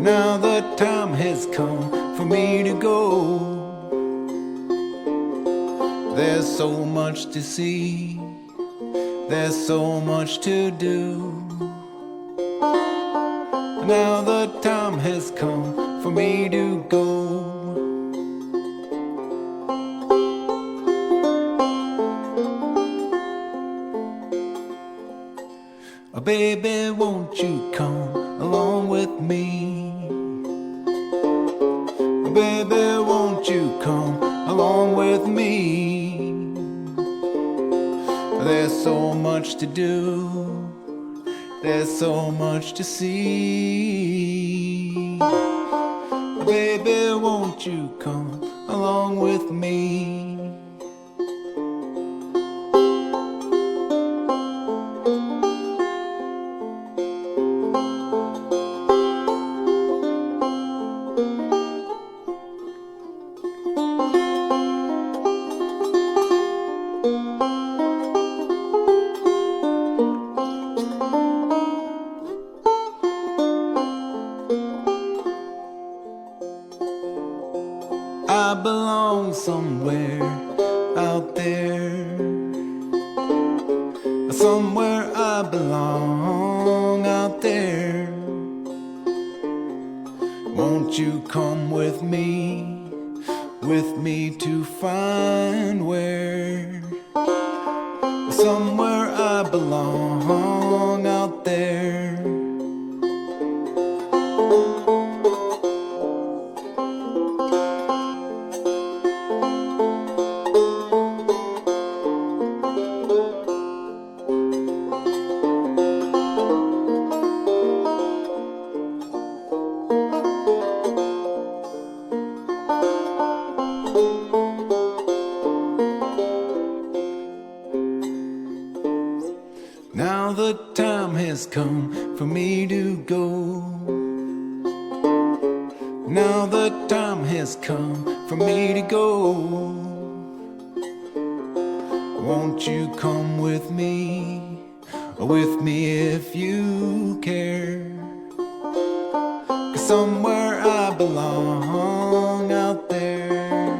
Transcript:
Now the time has come for me to go. There's so much to see, there's so much to do. Now the time has come for me to go. Oh, baby, won't you come along with me? Oh, baby, won't you come along with me? There's so much to do, there's so much to see. Oh, baby, won't you come along with me? I belong somewhere out there. Somewhere I belong out there. Won't you come with me to find where? Somewhere I belong out there. Now the time has come for me to go. Now the time has come for me to go. Won't you come with me if you care? 'Cause somewhere I belong out there.